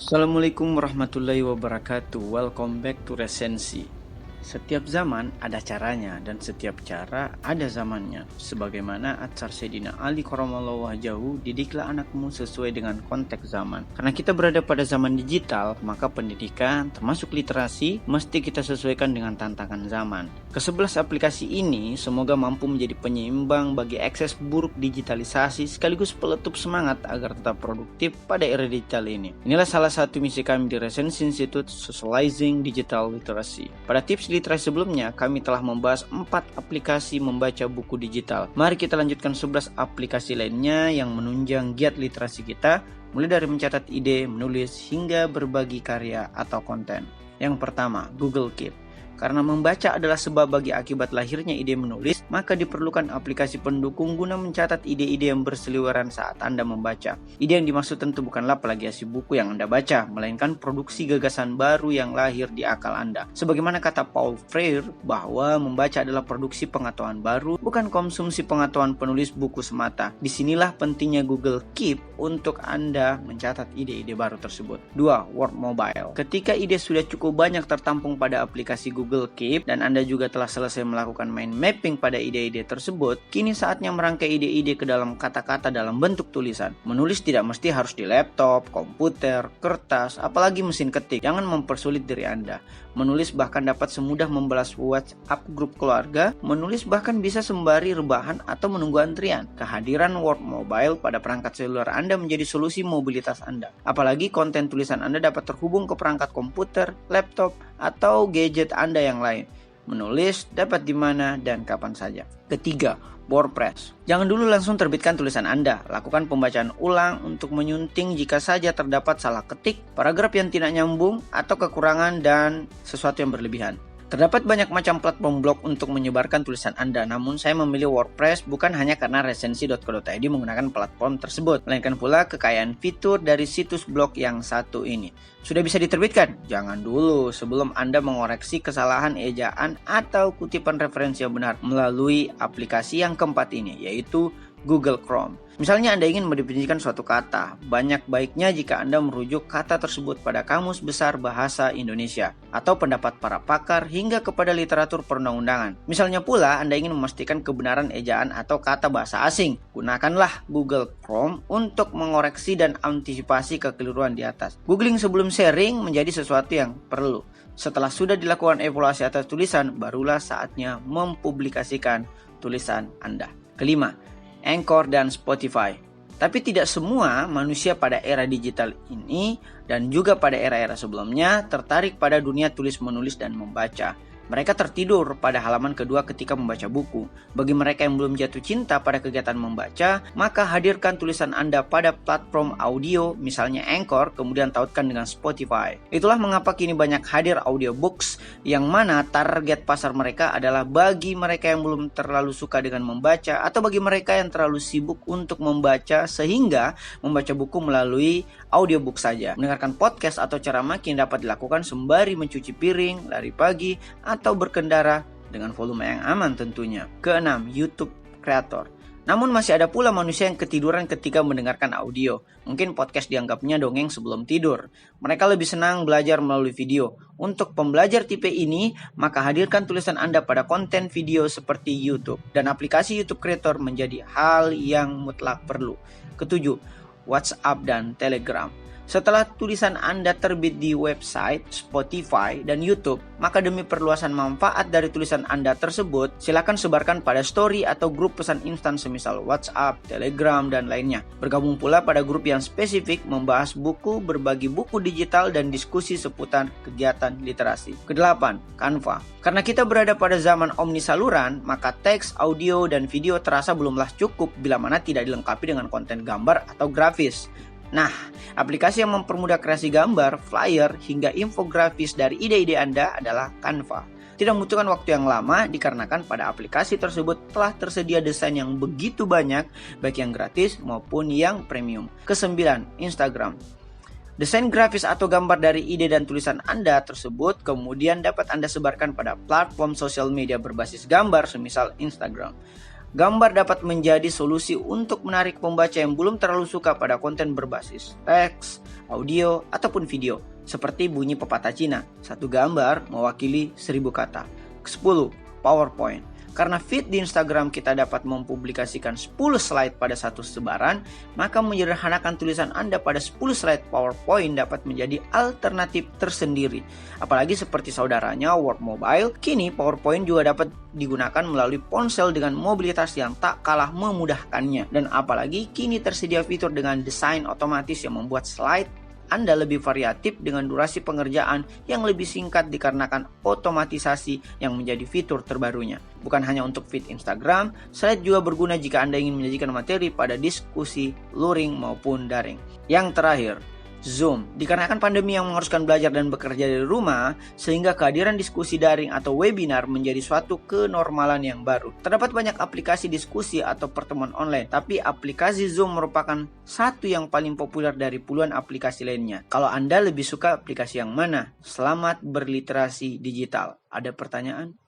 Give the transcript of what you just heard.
Assalamualaikum warahmatullahi wabarakatuh. Welcome back to Resensi. Setiap zaman ada caranya dan setiap cara ada zamannya. Sebagaimana Atsar Sayyidina Ali Karamallahu wajhahu, didiklah anakmu sesuai dengan konteks zaman. Karena kita berada pada zaman digital, maka pendidikan termasuk literasi mesti kita sesuaikan dengan tantangan zaman. Ke-11 aplikasi ini semoga mampu menjadi penyeimbang bagi ekses buruk digitalisasi sekaligus peletup semangat agar tetap produktif pada era digital ini. Inilah salah satu misi kami di Resensi Institute, Socializing Digital Literacy. Pada tips literasi sebelumnya, kami telah membahas 4 aplikasi membaca buku digital. Mari kita lanjutkan 11 aplikasi lainnya yang menunjang giat literasi kita, mulai dari mencatat ide, menulis, hingga berbagi karya atau konten. Yang pertama, Google Keep. Karena membaca adalah sebab bagi akibat lahirnya ide menulis, maka diperlukan aplikasi pendukung guna mencatat ide-ide yang berseliweran saat Anda membaca. Ide yang dimaksud tentu bukanlah plagiasi buku yang Anda baca, melainkan produksi gagasan baru yang lahir di akal Anda. Sebagaimana kata Paul Freire bahwa membaca adalah produksi pengetahuan baru, bukan konsumsi pengetahuan penulis buku semata. Disinilah pentingnya Google Keep untuk Anda mencatat ide-ide baru tersebut. 2. Word Mobile. Ketika ide sudah cukup banyak tertampung pada aplikasi Google Keep dan Anda juga telah selesai melakukan mind mapping pada ide-ide tersebut, kini saatnya merangkai ide-ide ke dalam kata-kata dalam bentuk tulisan. Menulis tidak mesti harus di laptop, komputer, kertas, apalagi mesin ketik. Jangan mempersulit diri Anda. Menulis bahkan dapat semudah membalas WhatsApp grup keluarga. Menulis bahkan bisa sembari rebahan atau menunggu antrian. Kehadiran Word Mobile pada perangkat seluler Anda menjadi solusi mobilitas Anda. Apalagi konten tulisan Anda dapat terhubung ke perangkat komputer, laptop, atau gadget Anda yang lain. Menulis dapat di mana dan kapan saja. Ketiga, WordPress. Jangan dulu langsung terbitkan tulisan Anda. Lakukan pembacaan ulang untuk menyunting jika saja terdapat salah ketik, paragraf yang tidak nyambung, atau kekurangan dan sesuatu yang berlebihan. Terdapat banyak macam platform blog untuk menyebarkan tulisan Anda, namun saya memilih WordPress bukan hanya karena resensi.co.id menggunakan platform tersebut, melainkan pula kekayaan fitur dari situs blog yang satu ini. Sudah bisa diterbitkan? Jangan dulu sebelum Anda mengoreksi kesalahan ejaan atau kutipan referensi yang benar melalui aplikasi yang keempat ini, yaitu Google Chrome. Misalnya Anda ingin mendefinisikan suatu kata, banyak baiknya jika Anda merujuk kata tersebut pada Kamus Besar Bahasa Indonesia atau pendapat para pakar hingga kepada literatur perundang-undangan. Misalnya pula Anda ingin memastikan kebenaran ejaan atau kata bahasa asing, gunakanlah Google Chrome untuk mengoreksi dan antisipasi kekeliruan di atas. Googling sebelum sharing menjadi sesuatu yang perlu. Setelah sudah dilakukan evaluasi atas tulisan, barulah saatnya mempublikasikan tulisan Anda. Kelima, Anchor dan Spotify. Tapi tidak semua manusia pada era digital ini dan juga pada era-era sebelumnya tertarik pada dunia tulis menulis dan membaca. Mereka tertidur pada halaman kedua ketika membaca buku. Bagi mereka yang belum jatuh cinta pada kegiatan membaca, maka hadirkan tulisan Anda pada platform audio, misalnya Anchor, kemudian tautkan dengan Spotify. Itulah mengapa kini banyak hadir audiobooks, yang mana target pasar mereka adalah bagi mereka yang belum terlalu suka dengan membaca, atau bagi mereka yang terlalu sibuk untuk membaca, sehingga membaca buku melalui audiobook saja. Mendengarkan podcast atau ceramah kini dapat dilakukan sembari mencuci piring, lari pagi, atau berkendara dengan volume yang aman tentunya. Keenam, YouTube Creator. Namun masih ada pula manusia yang ketiduran ketika mendengarkan audio. Mungkin podcast dianggapnya dongeng sebelum tidur. Mereka lebih senang belajar melalui video. Untuk pembelajar tipe ini, maka hadirkan tulisan Anda pada konten video seperti YouTube. Dan aplikasi YouTube Creator menjadi hal yang mutlak perlu. Ketujuh, WhatsApp dan Telegram. Setelah tulisan Anda terbit di website, Spotify, dan YouTube, maka demi perluasan manfaat dari tulisan Anda tersebut, silakan sebarkan pada story atau grup pesan instan semisal WhatsApp, Telegram, dan lainnya. Bergabung pula pada grup yang spesifik membahas buku, berbagi buku digital, dan diskusi seputar kegiatan literasi. Kedelapan, Canva. Karena kita berada pada zaman omnisaluran, maka teks, audio, dan video terasa belumlah cukup bila mana tidak dilengkapi dengan konten gambar atau grafis. Nah, aplikasi yang mempermudah kreasi gambar, flyer, hingga infografis dari ide-ide Anda adalah Canva. Tidak membutuhkan waktu yang lama dikarenakan pada aplikasi tersebut telah tersedia desain yang begitu banyak, baik yang gratis maupun yang premium. Kesembilan, Instagram. Desain grafis atau gambar dari ide dan tulisan Anda tersebut kemudian dapat Anda sebarkan pada platform sosial media berbasis gambar semisal Instagram. Gambar dapat menjadi solusi untuk menarik pembaca yang belum terlalu suka pada konten berbasis teks, audio, ataupun video. Seperti bunyi pepatah Cina, satu gambar mewakili 1000 kata. 10. PowerPoint. Karena feed di Instagram kita dapat mempublikasikan 10 slide pada satu sebaran, maka menyederhanakan tulisan Anda pada 10 slide PowerPoint dapat menjadi alternatif tersendiri. Apalagi seperti saudaranya Word Mobile, kini PowerPoint juga dapat digunakan melalui ponsel dengan mobilitas yang tak kalah memudahkannya. Dan apalagi kini tersedia fitur dengan desain otomatis yang membuat slide Anda lebih variatif dengan durasi pengerjaan yang lebih singkat dikarenakan otomatisasi yang menjadi fitur terbarunya. Bukan hanya untuk feed Instagram, slide juga berguna jika Anda ingin menyajikan materi pada diskusi, luring maupun daring. Yang terakhir, Zoom. Dikarenakan pandemi yang mengharuskan belajar dan bekerja dari rumah, sehingga kehadiran diskusi daring atau webinar menjadi suatu kenormalan yang baru. Terdapat banyak aplikasi diskusi atau pertemuan online, tapi aplikasi Zoom merupakan satu yang paling populer dari puluhan aplikasi lainnya. Kalau Anda lebih suka aplikasi yang mana? Selamat berliterasi digital. Ada pertanyaan?